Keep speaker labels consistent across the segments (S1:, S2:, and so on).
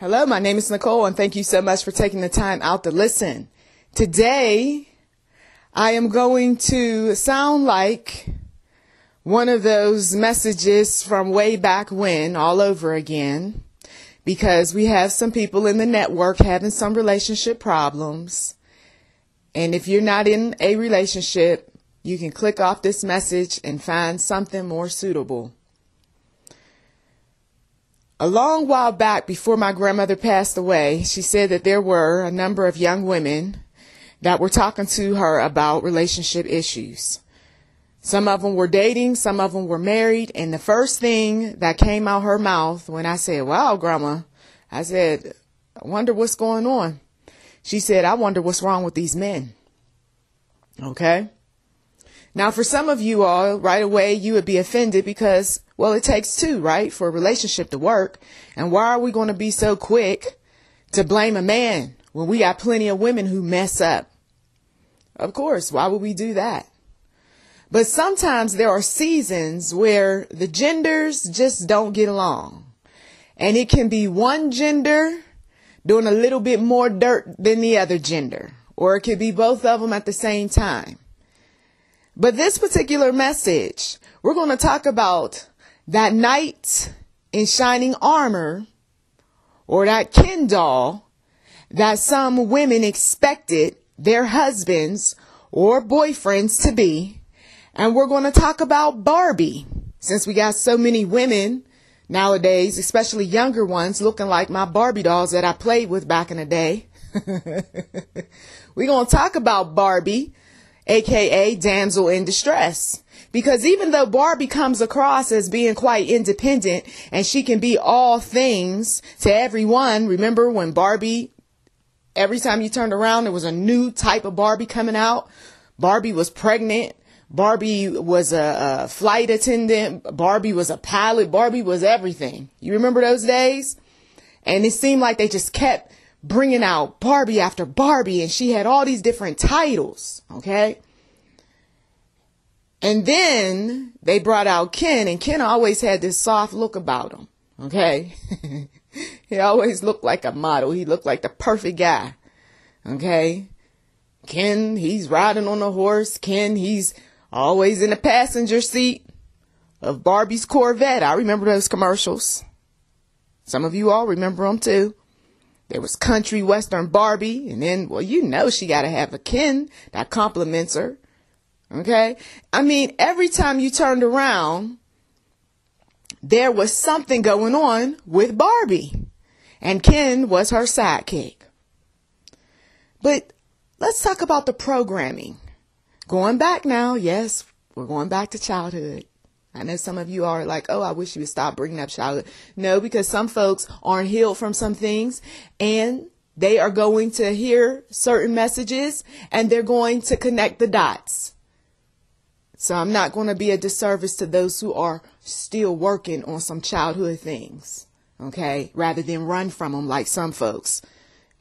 S1: Hello, my name is Nicole, and thank you so much for taking the time out to listen. Today, I am going to sound like one of those messages from way back when, all over again, because we have some people in the network having some relationship problems. And if you're not in a relationship, you can click off this message and find something more suitable. A long while back, before my grandmother passed away, she said that there were a number of young women that were talking to her about relationship issues. Some of them were dating, some of them were married, and the first thing that came out her mouth when I said, "Wow, Grandma," I said, "I wonder what's going on." She said, "I wonder what's wrong with these men." Okay? Now, for some of you all, right away, you would be offended because, well, it takes two, right, for a relationship to work. And why are we going to be so quick to blame a man when we got plenty of women who mess up? Of course, why would we do that? But sometimes there are seasons where the genders just don't get along. And it can be one gender doing a little bit more dirt than the other gender. Or it could be both of them at the same time. But this particular message, we're going to talk about that knight in shining armor, or that Ken doll that some women expected their husbands or boyfriends to be. And we're going to talk about Barbie, since we got so many women nowadays, especially younger ones, looking like my Barbie dolls that I played with back in the day. We're going to talk about Barbie, aka Damsel in Distress. Because even though Barbie comes across as being quite independent and she can be all things to everyone, remember when Barbie, every time you turned around, there was a new type of Barbie coming out. Barbie was pregnant. Barbie was a flight attendant. Barbie was a pilot. Barbie was everything. You remember those days? And it seemed like they just kept bringing out Barbie after Barbie, and she had all these different titles. Okay. And then they brought out Ken, and Ken always had this soft look about him. Okay. He always looked like a model. He looked like the perfect guy. Okay. Ken, he's riding on a horse. Ken, he's always in the passenger seat of Barbie's Corvette. I remember those commercials. Some of you all remember them too. There was country western Barbie, and then, well, you know she got to have a Ken that compliments her. Okay? I mean, every time you turned around, there was something going on with Barbie, and Ken was her sidekick. But let's talk about the programming. Going back now, yes, we're going back to childhood. I know some of you are like, "Oh, I wish you would stop bringing up childhood." No, because some folks aren't healed from some things, and they are going to hear certain messages and they're going to connect the dots. So I'm not going to be a disservice to those who are still working on some childhood things, okay, rather than run from them like some folks.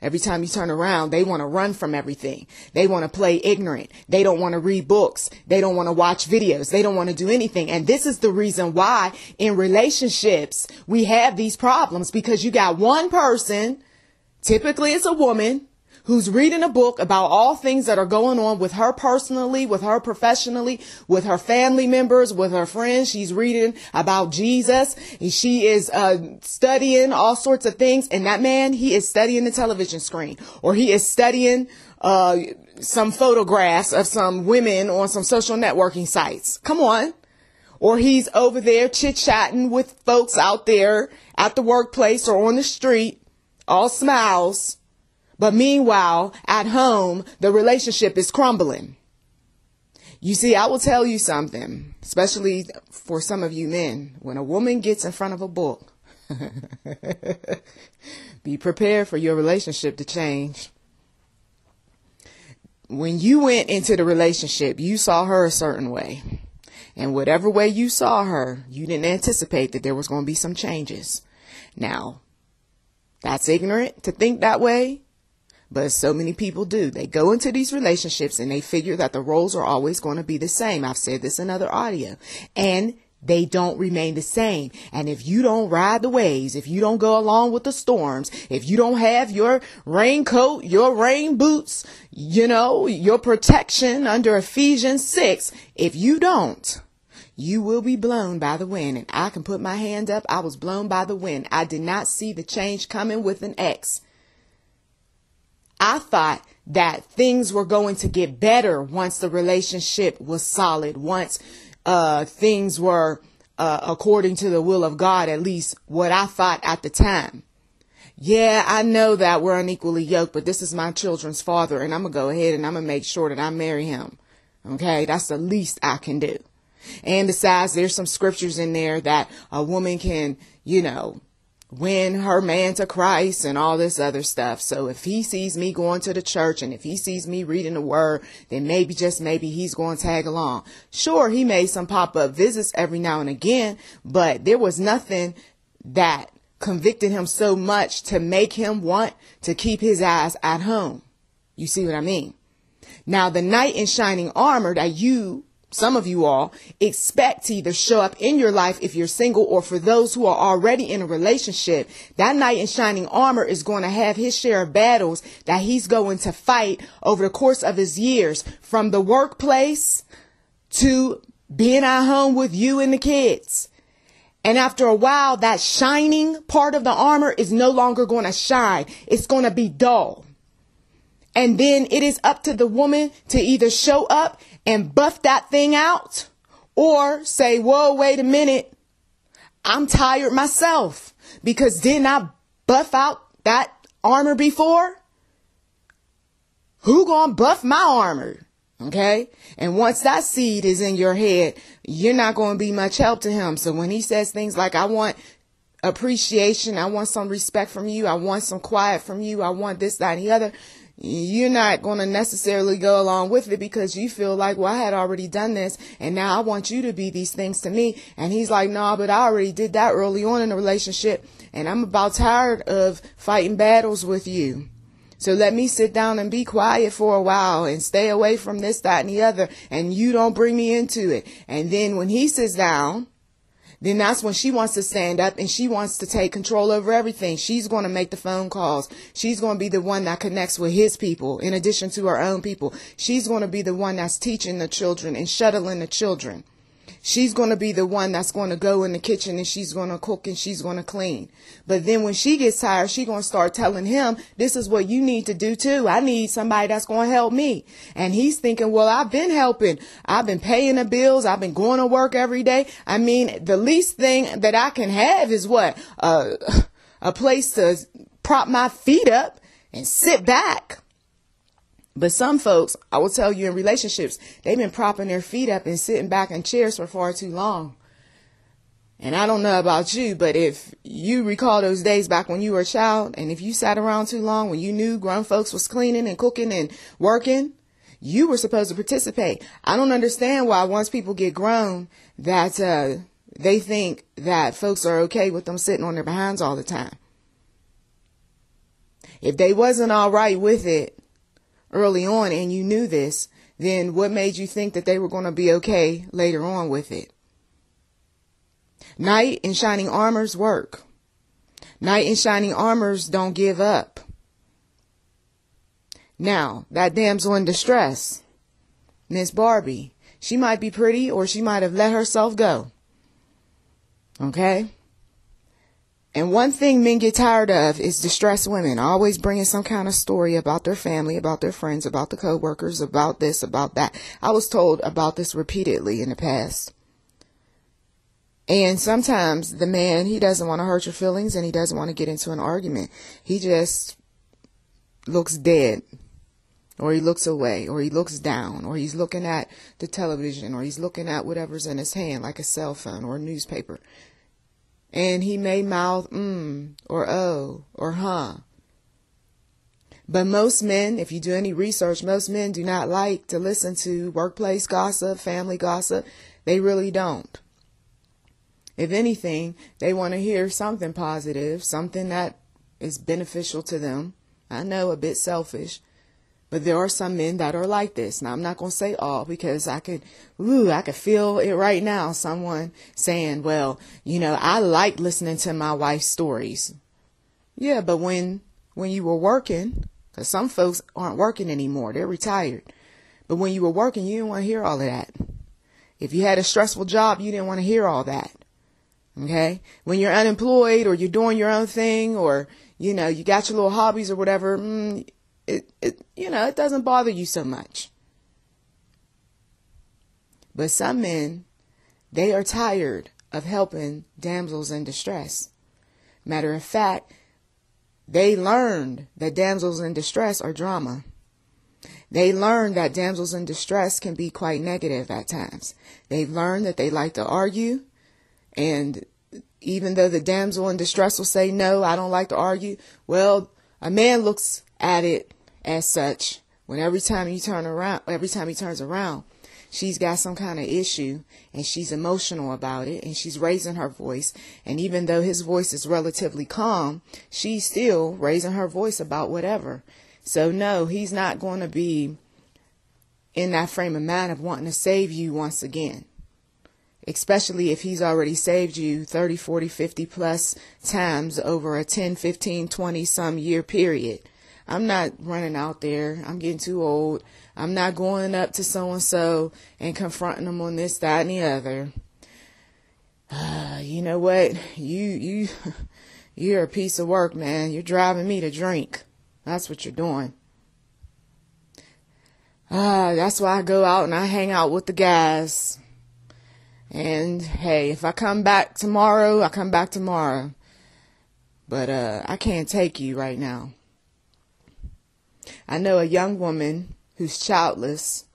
S1: Every time you turn around, they want to run from everything. They want to play ignorant. They don't want to read books. They don't want to watch videos. They don't want to do anything. And this is the reason why in relationships we have these problems, because you got one person, typically it's a woman, who's reading a book about all things that are going on with her personally, with her professionally, with her family members, with her friends. She's reading about Jesus, and she is studying all sorts of things. And that man, he is studying the television screen, or he is studying some photographs of some women on some social networking sites. Come on. Or he's over there chit-chatting with folks out there at the workplace or on the street, all smiles. But meanwhile, at home, the relationship is crumbling. You see, I will tell you something, especially for some of you men. When a woman gets in front of a book, be prepared for your relationship to change. When you went into the relationship, you saw her a certain way. And whatever way you saw her, you didn't anticipate that there was going to be some changes. Now, that's ignorant to think that way. But so many people do. They go into these relationships and they figure that the roles are always going to be the same. I've said this in other audio. And they don't remain the same. And if you don't ride the waves, if you don't go along with the storms, if you don't have your raincoat, your rain boots, your protection under Ephesians 6, if you don't, you will be blown by the wind. And I can put my hand up. I was blown by the wind. I did not see the change coming with an X. I thought that things were going to get better once the relationship was solid, once things were according to the will of God, at least what I thought at the time. Yeah, I know that we're unequally yoked, but this is my children's father, and I'm going to go ahead and I'm going to make sure that I marry him. Okay, that's the least I can do. And besides, there's some scriptures in there that a woman can, win her man to Christ and all this other stuff. So if he sees me going to the church and if he sees me reading the word, then maybe, just maybe, he's going to tag along. Sure, he made some pop-up visits every now and again, but there was nothing that convicted him so much to make him want to keep his eyes at home. You see what I mean? Now, the knight in shining armor that some of you all expect to either show up in your life if you're single, or for those who are already in a relationship, that knight in shining armor is going to have his share of battles that he's going to fight over the course of his years, from the workplace to being at home with you and the kids. And after a while, that shining part of the armor is no longer going to shine. It's going to be dull. And then it is up to the woman to either show up and buff that thing out, or say, whoa, wait a minute, I'm tired myself, because didn't I buff out that armor before? Who gonna buff my armor? Okay. And once that seed is in your head, you're not going to be much help to him. So when he says things like, I want appreciation, I want some respect from you, I want some quiet from you, I want this, that, and the other, you're not going to necessarily go along with it, because you feel like, well, I had already done this and now I want you to be these things to me. And he's like, no, but I already did that early on in the relationship, and I'm about tired of fighting battles with you. So let me sit down and be quiet for a while and stay away from this, that, and the other. And you don't bring me into it. And then when he sits down, then that's when she wants to stand up and she wants to take control over everything. She's going to make the phone calls. She's going to be the one that connects with his people in addition to her own people. She's going to be the one that's teaching the children and shuttling the children. She's going to be the one that's going to go in the kitchen and she's going to cook and she's going to clean. But then when she gets tired, she's going to start telling him, this is what you need to do too. I need somebody that's going to help me. And he's thinking, well, I've been helping. I've been paying the bills. I've been going to work every day. I mean, the least thing that I can have is what? A place to prop my feet up and sit back. But some folks, I will tell you, in relationships, they've been propping their feet up and sitting back in chairs for far too long. And I don't know about you, but if you recall those days back when you were a child, and if you sat around too long when you knew grown folks was cleaning and cooking and working, you were supposed to participate. I don't understand why once people get grown that they think that folks are okay with them sitting on their behinds all the time. If they wasn't all right with it early on and you knew this, then what made you think that they were going to be okay later on with it? Knight in shining armors work. Knight in shining armors don't give up. Now, that damsel in distress, Miss Barbie, she might be pretty or she might have let herself go. Okay? And one thing men get tired of is distressed women, always bringing some kind of story about their family, about their friends, about the co-workers, about this, about that. I was told about this repeatedly in the past. And sometimes the man, he doesn't want to hurt your feelings and he doesn't want to get into an argument. He just looks dead, or he looks away, or he looks down, or he's looking at the television, or he's looking at whatever's in his hand, like a cell phone or a newspaper. And he may mouth, or oh, or huh. But most men, if you do any research, most men do not like to listen to workplace gossip, family gossip. They really don't. If anything, they want to hear something positive, something that is beneficial to them. I know, a bit selfish. But there are some men that are like this. Now, I'm not going to say all, because I could feel it right now. Someone saying, well, I like listening to my wife's stories. Yeah, but when you were working, because some folks aren't working anymore, they're retired. But when you were working, you didn't want to hear all of that. If you had a stressful job, you didn't want to hear all that. Okay? When you're unemployed, or you're doing your own thing, or, you got your little hobbies or whatever, it doesn't bother you so much. But some men, they are tired of helping damsels in distress. Matter of fact, they learned that damsels in distress are drama. They learned that damsels in distress can be quite negative at times. They learned that they like to argue. And even though the damsel in distress will say, no, I don't like to argue. Well, a man looks at it as such when every time he turns around, she's got some kind of issue, and she's emotional about it, and she's raising her voice. And even though his voice is relatively calm, she's still raising her voice about whatever. So no, he's not going to be in that frame of mind of wanting to save you once again. Especially if he's already saved you 30, 40, 50 plus times over a 10, 15, 20 some year period. I'm not running out there. I'm getting too old. I'm not going up to so-and-so and confronting them on this, that, and the other. You know what? You're a piece of work, man. You're driving me to drink. That's what you're doing. That's why I go out and I hang out with the guys. And hey, if I come back tomorrow, I come back tomorrow. But I can't take you right now. I know a young woman who's childless,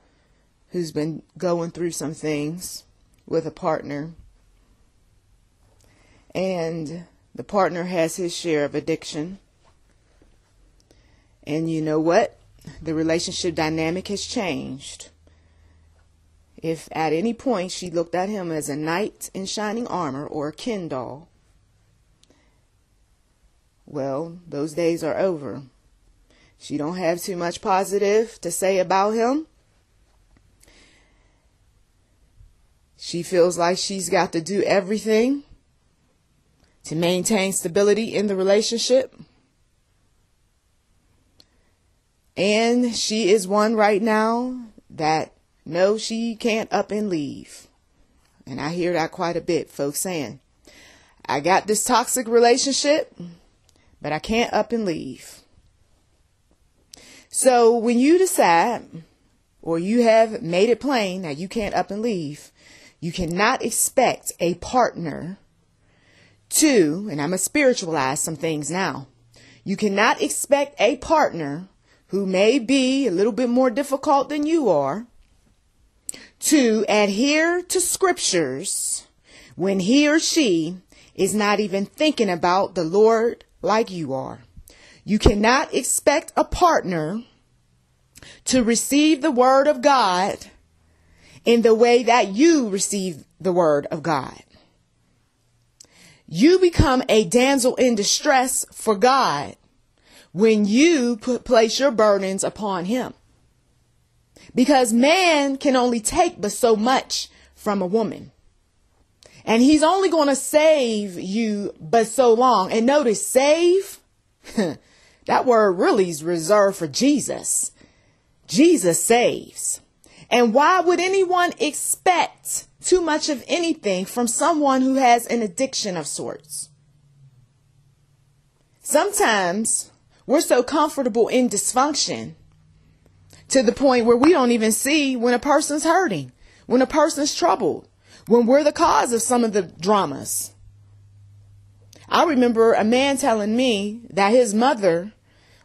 S1: who's been going through some things with a partner. And the partner has his share of addiction. And you know what? The relationship dynamic has changed. If at any point she looked at him as a knight in shining armor or a Ken doll, well, those days are over. She don't have too much positive to say about him. She feels like she's got to do everything to maintain stability in the relationship. And she is one right now that no, she can't up and leave. And I hear that quite a bit, folks saying, I got this toxic relationship, but I can't up and leave. So when you decide, or you have made it plain that you can't up and leave, you cannot expect a partner to, and I'm going to spiritualize some things now. You cannot expect a partner who may be a little bit more difficult than you are to adhere to scriptures when he or she is not even thinking about the Lord like you are. You cannot expect a partner to receive the word of God in the way that you receive the word of God. You become a damsel in distress for God when you place your burdens upon him. Because man can only take but so much from a woman. And he's only going to save you but so long. And notice, save, that word really is reserved for Jesus. Jesus saves. And why would anyone expect too much of anything from someone who has an addiction of sorts? Sometimes we're so comfortable in dysfunction to the point where we don't even see when a person's hurting, when a person's troubled, when we're the cause of some of the dramas. I remember a man telling me that his mother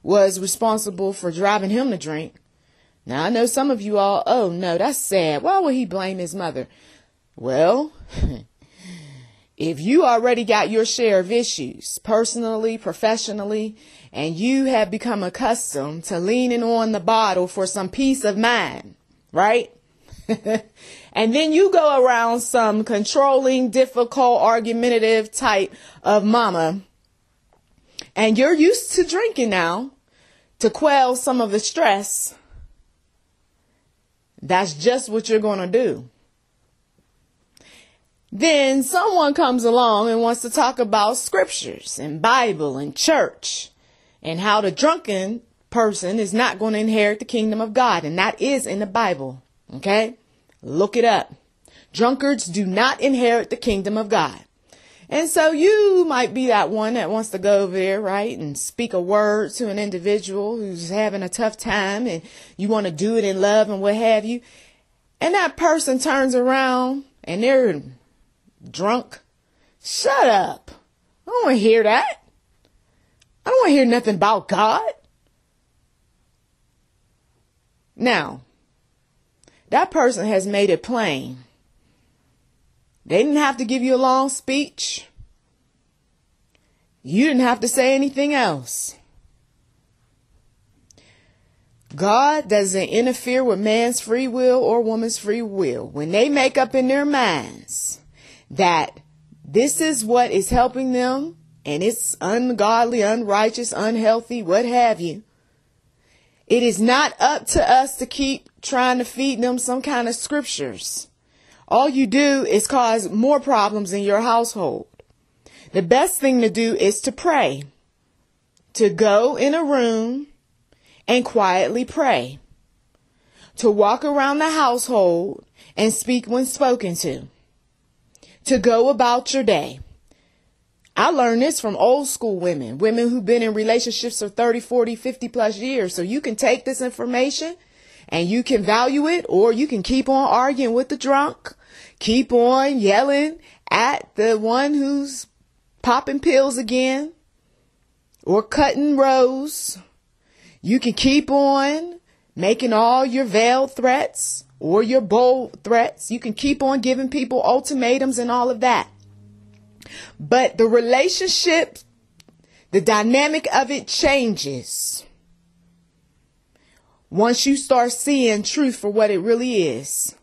S1: was responsible for driving him to drink. Now, I know some of you all, oh no, that's sad. Why would he blame his mother? Well, if you already got your share of issues, personally, professionally, and you have become accustomed to leaning on the bottle for some peace of mind, right? And then you go around some controlling, difficult, argumentative type of mama, and you're used to drinking now. to quell some of the stress, that's just what you're going to do. Then someone comes along and wants to talk about scriptures and Bible and church and how the drunken person is not going to inherit the kingdom of God. And that is in the Bible. Okay? Look it up. Drunkards do not inherit the kingdom of God. And so you might be that one that wants to go over there, right, and speak a word to an individual who's having a tough time, and you want to do it in love and what have you. And that person turns around and they're drunk. Shut up. I don't want to hear that. I don't want to hear nothing about God. Now, that person has made it plain. They didn't have to give you a long speech. You didn't have to say anything else. God doesn't interfere with man's free will or woman's free will. When they make up in their minds that this is what is helping them and it's ungodly, unrighteous, unhealthy, what have you, it is not up to us to keep trying to feed them some kind of scriptures. All you do is cause more problems in your household. The best thing to do is to pray, to go in a room and quietly pray, to walk around the household and speak when spoken to go about your day. I learned this from old school women who've been in relationships for 30, 40, 50 plus years. So you can take this information and you can value it, or you can keep on arguing with the drunk, keep on yelling at the one who's popping pills again or cutting rows. You can keep on making all your veiled threats or your bold threats. You can keep on giving people ultimatums and all of that. But the relationship, the dynamic of it changes once you start seeing truth for what it really is.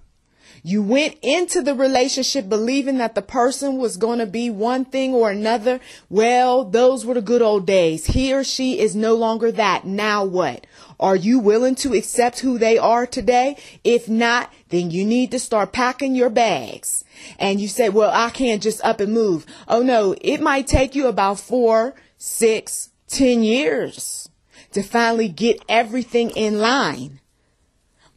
S1: You went into the relationship believing that the person was going to be one thing or another. Well, those were the good old days. He or she is no longer that. Now what? Are you willing to accept who they are today? If not, then you need to start packing your bags. And you say, well, I can't just up and move. Oh no, it might take you about 4, 6, 10 years to finally get everything in line.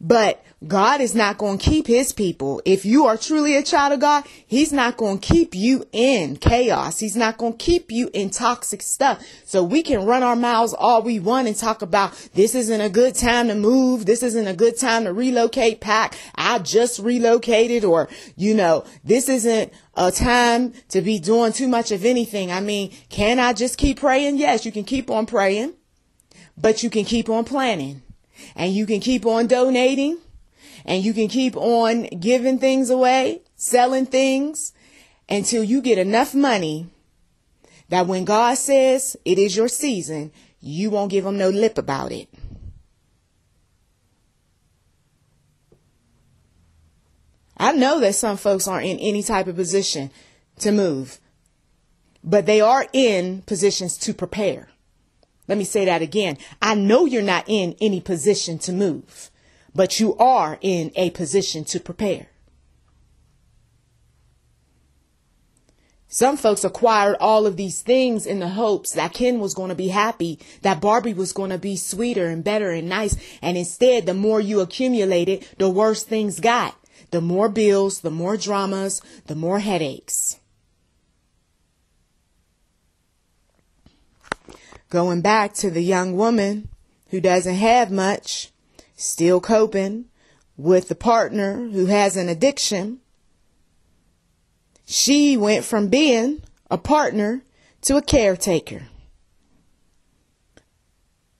S1: But God is not going to keep his people. If you are truly a child of God, he's not going to keep you in chaos. He's not going to keep you in toxic stuff. So we can run our mouths all we want and talk about this isn't a good time to move. This isn't a good time to relocate, pack. I just relocated, or, this isn't a time to be doing too much of anything. I mean, can I just keep praying? Yes, you can keep on praying, but you can keep on planning, and you can keep on donating. And you can keep on giving things away, selling things until you get enough money that when God says it is your season, you won't give him no lip about it. I know that some folks aren't in any type of position to move, but they are in positions to prepare. Let me say that again. I know you're not in any position to move, but you are in a position to prepare. Some folks acquired all of these things in the hopes that Ken was going to be happy, that Barbie was going to be sweeter and better and nice. And instead, the more you accumulated, the worse things got. The more bills, the more dramas, the more headaches. Going back to the young woman who doesn't have much, still coping with the partner who has an addiction. She went from being a partner to a caretaker.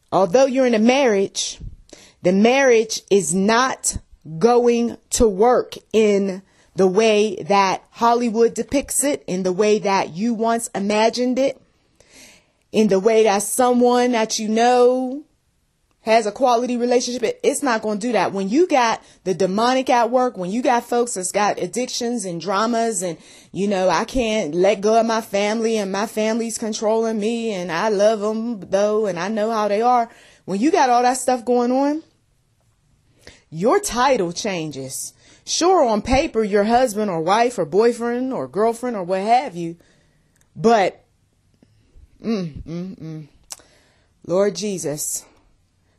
S1: Although you're in a marriage, the marriage is not going to work in the way that Hollywood depicts it, in the way that you once imagined it, in the way that someone that you know has a quality relationship. It's not going to do that. When you got the demonic at work, when you got folks that's got addictions and dramas and, I can't let go of my family and my family's controlling me and I love them though and I know how they are. When you got all that stuff going on, your title changes. Sure, on paper, you're husband or wife or boyfriend or girlfriend or what have you. But, Lord Jesus.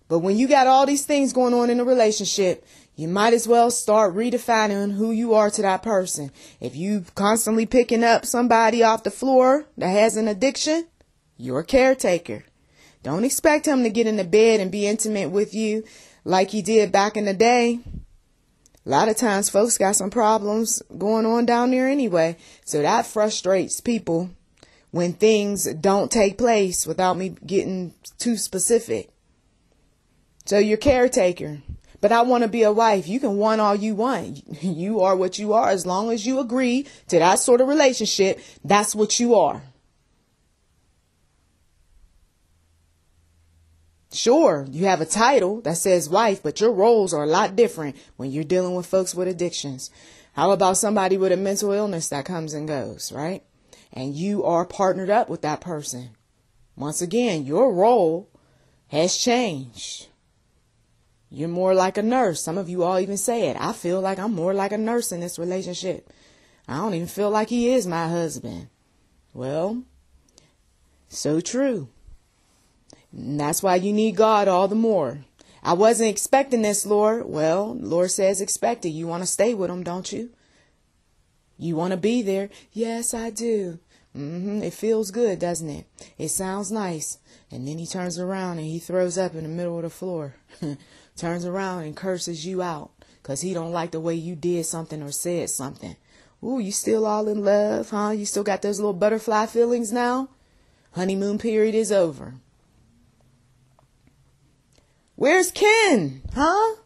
S1: But when you got all these things going on in a relationship, you might as well start redefining who you are to that person. If you constantly picking up somebody off the floor that has an addiction, you're a caretaker. Don't expect him to get in the bed and be intimate with you like he did back in the day. A lot of times folks got some problems going on down there anyway. So that frustrates people when things don't take place without me getting too specific. So you're caretaker. But I want to be a wife. You can want all you want. You are what you are. As long as you agree to that sort of relationship, that's what you are. Sure, you have a title that says wife, but your roles are a lot different when you're dealing with folks with addictions. How about somebody with a mental illness that comes and goes, right? And you are partnered up with that person. Once again, your role has changed. You're more like a nurse. Some of you all even say it. I feel like I'm more like a nurse in this relationship. I don't even feel like he is my husband. Well, so true. And that's why you need God all the more. I wasn't expecting this, Lord. Well, Lord says expect it. You want to stay with him, don't you? You want to be there? Yes, I do. It feels good, doesn't it? It sounds nice. And then he turns around and he throws up in the middle of the floor. Turns around and curses you out because he don't like the way you did something or said something. Ooh, you still all in love, huh? You still got those little butterfly feelings now? Honeymoon period is over. Where's Ken, huh?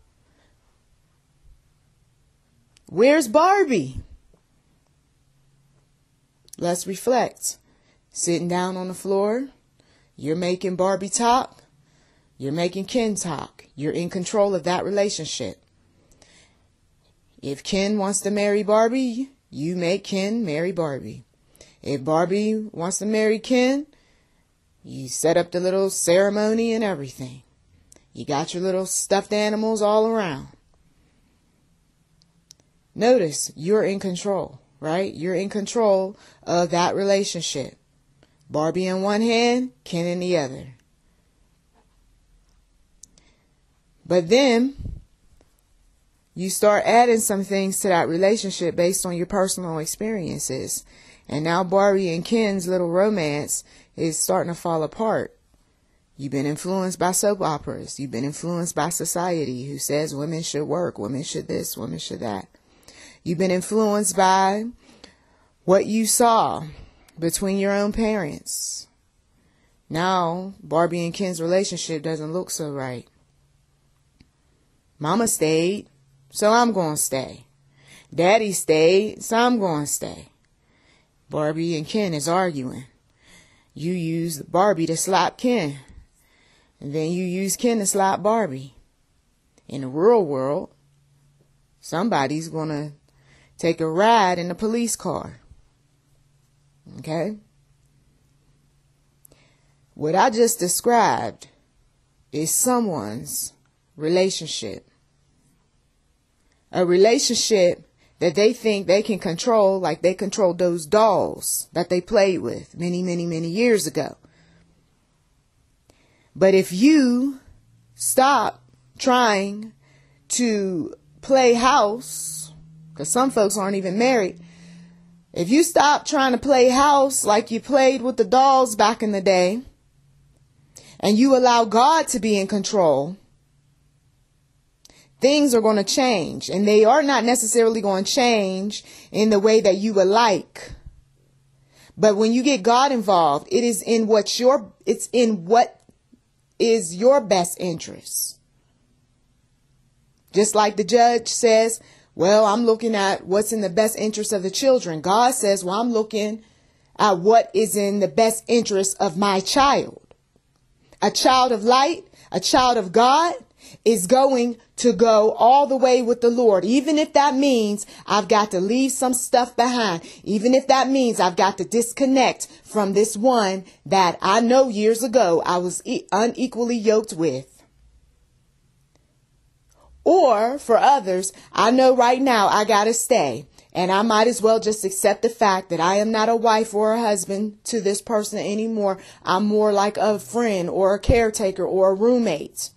S1: Where's Barbie? Let's reflect. Sitting down on the floor, you're making Barbie talk. You're making Ken talk. You're in control of that relationship. If Ken wants to marry Barbie, you make Ken marry Barbie. If Barbie wants to marry Ken, you set up the little ceremony and everything. You got your little stuffed animals all around. Notice you're in control, right? You're in control of that relationship. Barbie in one hand, Ken in the other. But then you start adding some things to that relationship based on your personal experiences. And now Barbie and Ken's little romance is starting to fall apart. You've been influenced by soap operas. You've been influenced by society who says women should work, women should this, women should that. You've been influenced by what you saw between your own parents. Now Barbie and Ken's relationship doesn't look so right. Mama stayed, so I'm going to stay. Daddy stayed, so I'm going to stay. Barbie and Ken is arguing. You use Barbie to slap Ken. And then you use Ken to slap Barbie. In the real world, somebody's going to take a ride in the police car. Okay? What I just described is someone's relationship. A relationship that they think they can control like they controlled those dolls that they played with many, many, many years ago. But if you stop trying to play house, because some folks aren't even married, if you stop trying to play house like you played with the dolls back in the day, and you allow God to be in control, things are going to change, and they are not necessarily going to change in the way that you would like. But when you get God involved, it is in what is your best interest. Just like the judge says, well, I'm looking at what's in the best interest of the children. God says, well, I'm looking at what is in the best interest of my child. A child of light, a child of God, is going to go all the way with the Lord. Even if that means I've got to leave some stuff behind. Even if that means I've got to disconnect from this one that I know years ago I was unequally yoked with. Or for others, I know right now I got to stay. And I might as well just accept the fact that I am not a wife or a husband to this person anymore. I'm more like a friend or a caretaker or a roommate.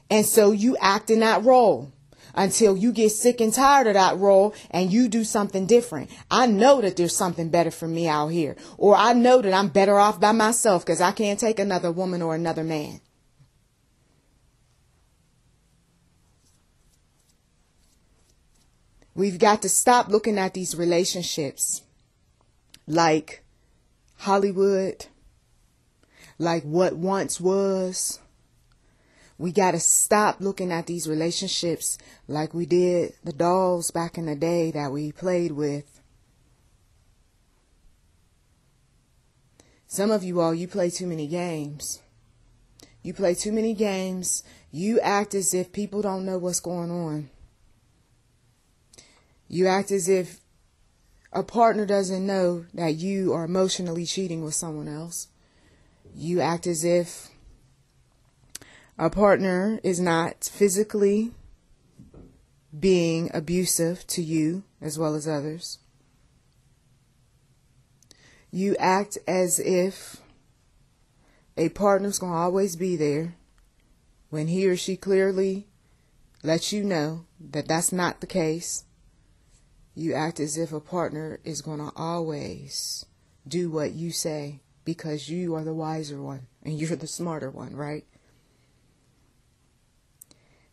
S1: And so you act in that role until you get sick and tired of that role and you do something different. I know that there's something better for me out here. Or I know that I'm better off by myself because I can't take another woman or another man. We've got to stop looking at these relationships like Hollywood, like what once was. We got to stop looking at these relationships like we did the dolls back in the day that we played with. Some of you all, you play too many games. You play too many games. You act as if people don't know what's going on. You act as if a partner doesn't know that you are emotionally cheating with someone else. You act as if a partner is not physically being abusive to you as well as others. You act as if a partner's going to always be there when he or she clearly lets you know that that's not the case. You act as if a partner is going to always do what you say because you are the wiser one and you're the smarter one, right?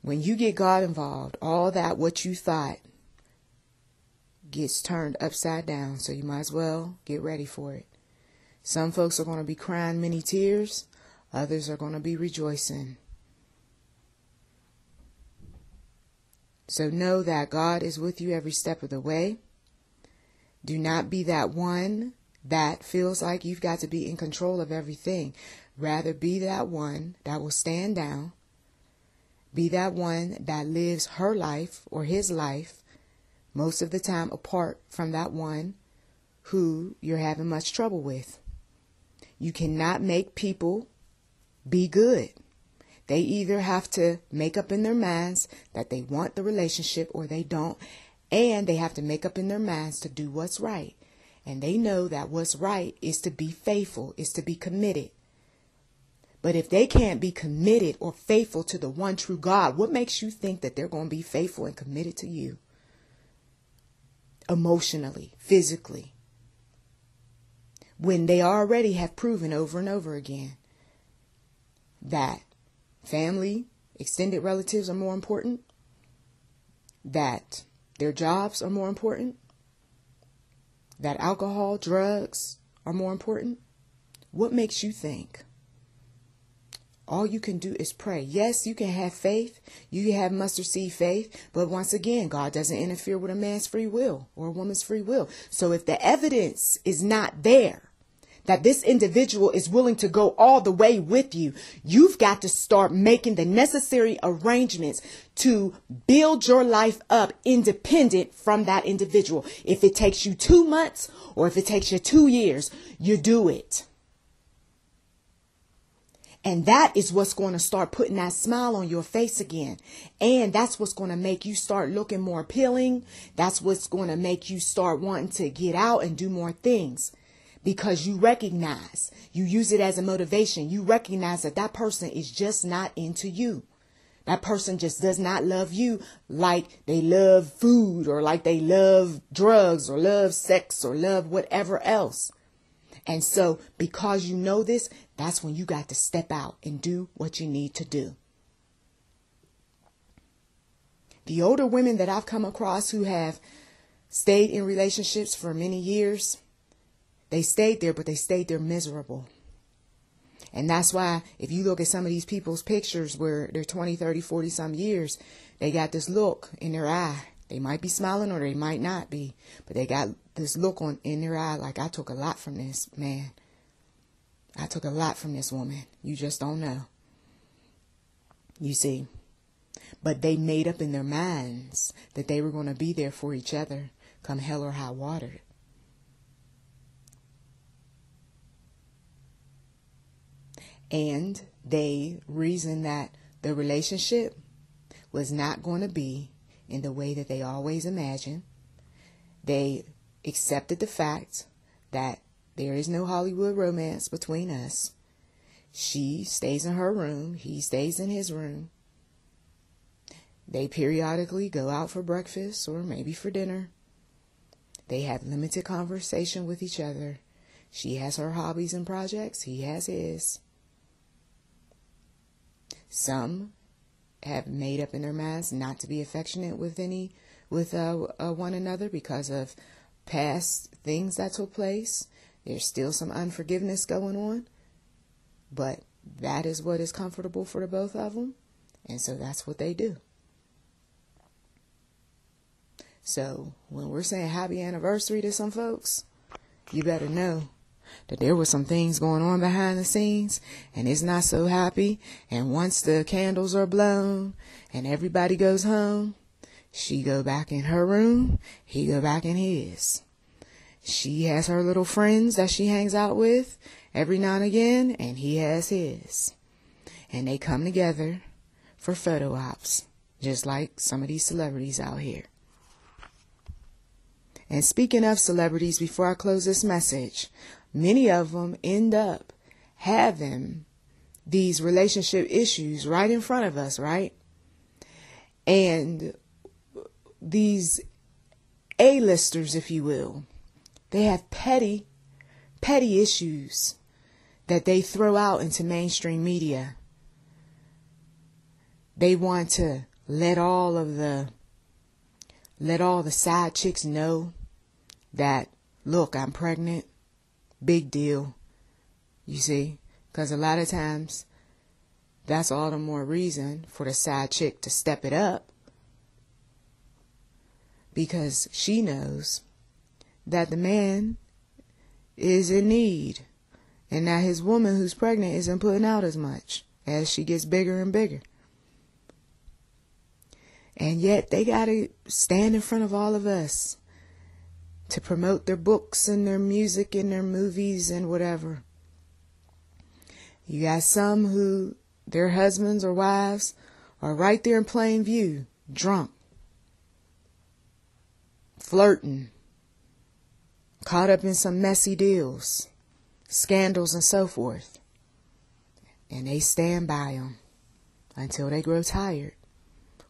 S1: When you get God involved, all that what you thought gets turned upside down. So you might as well get ready for it. Some folks are going to be crying many tears. Others are going to be rejoicing. So know that God is with you every step of the way. Do not be that one that feels like you've got to be in control of everything. Rather be that one that will stand down. Be that one that lives her life or his life most of the time apart from that one who you're having much trouble with. You cannot make people be good. They either have to make up in their minds that they want the relationship or they don't. And they have to make up in their minds to do what's right. And they know that what's right is to be faithful, is to be committed. But if they can't be committed or faithful to the one true God, what makes you think that they're going to be faithful and committed to you? Emotionally, physically. When they already have proven over and over again that family, extended relatives are more important, that their jobs are more important, that alcohol, drugs are more important. What makes you think? All you can do is pray. Yes, you can have faith. You can have mustard seed faith. But once again, God doesn't interfere with a man's free will or a woman's free will. So if the evidence is not there, that this individual is willing to go all the way with you, you've got to start making the necessary arrangements to build your life up independent from that individual. If it takes you 2 months or if it takes you 2 years, you do it. And that is what's going to start putting that smile on your face again. And that's what's going to make you start looking more appealing. That's what's going to make you start wanting to get out and do more things. Because you recognize, you use it as a motivation. You recognize that that person is just not into you. That person just does not love you like they love food or like they love drugs or love sex or love whatever else. And so because you know this, that's when you got to step out and do what you need to do. The older women that I've come across who have stayed in relationships for many years, they stayed there, but they stayed there miserable. And that's why if you look at some of these people's pictures where they're 20, 30, 40 some years, they got this look in their eye. They might be smiling or they might not be, but they got this look in their eye like, I took a lot from this man. I took a lot from this woman. You just don't know. You see, but they made up in their minds that they were going to be there for each other come hell or high water. And they reasoned that the relationship was not going to be in the way that they always imagined. They accepted the fact that there is no Hollywood romance between us. She stays in her room. He stays in his room. They periodically go out for breakfast or maybe for dinner. They have limited conversation with each other. She has her hobbies and projects. He has his. Some have made up in their minds not to be affectionate with one another because of past things that took place. There's still some unforgiveness going on, but that is what is comfortable for the both of them, and so that's what they do. So when we're saying happy anniversary to some folks, you better know that there were some things going on behind the scenes, and it's not so happy. And once the candles are blown and everybody goes home, she go back in her room, he go back in his. She has her little friends that she hangs out with every now and again, and he has his. And they come together for photo ops, just like some of these celebrities out here. And speaking of celebrities, before I close this message, many of them end up having these relationship issues right in front of us, right? And these A-listers, if you will, they have petty issues that they throw out into mainstream media. They want to let all the side chicks know that, look, I'm pregnant. Big deal. You see? Because a lot of times, that's all the more reason for the side chick to step it up. Because she knows that the man is in need. And that his woman who's pregnant isn't putting out as much as she gets bigger and bigger. And yet they got to stand in front of all of us to promote their books and their music and their movies and whatever. You got some who their husbands or wives are right there in plain view, drunk, flirting, caught up in some messy deals, scandals and so forth. And they stand by them until they grow tired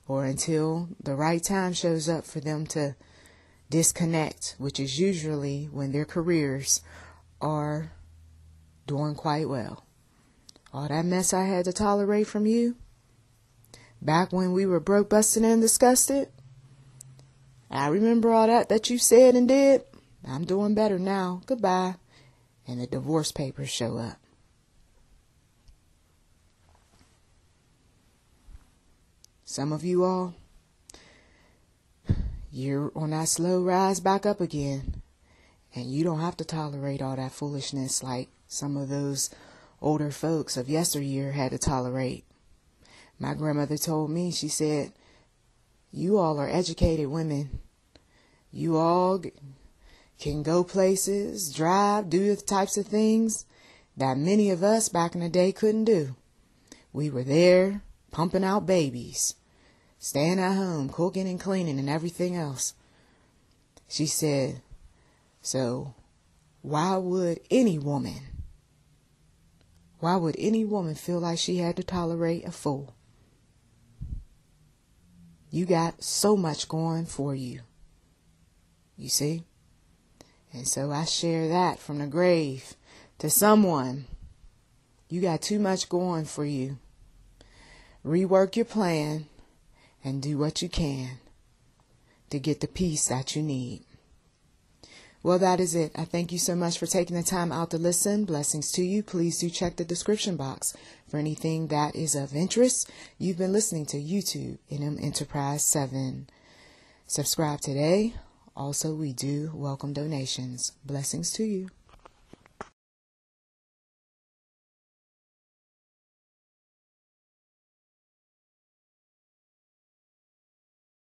S1: or until the right time shows up for them to disconnect, which is usually when their careers are doing quite well. All that mess I had to tolerate from you back when we were broke, busted, and disgusted, I remember all that you said and did. I'm doing better now. Goodbye. And the divorce papers show up. Some of you all, you're on that slow rise back up again. And you don't have to tolerate all that foolishness like some of those older folks of yesteryear had to tolerate. My grandmother told me, she said, you all are educated women. You all can go places, drive, do the types of things that many of us back in the day couldn't do. We were there pumping out babies, staying at home, cooking and cleaning and everything else. She said, so why would any woman feel like she had to tolerate a fool? You got so much going for you. You see? And so I share that from the grave to someone. You got too much going for you. Rework your plan and do what you can to get the peace that you need. Well, that is it. I thank you so much for taking the time out to listen. Blessings to you. Please do check the description box for anything that is of interest. You've been listening to YouTube NM Enterprise 7. Subscribe today. Also, we do welcome donations. Blessings to you.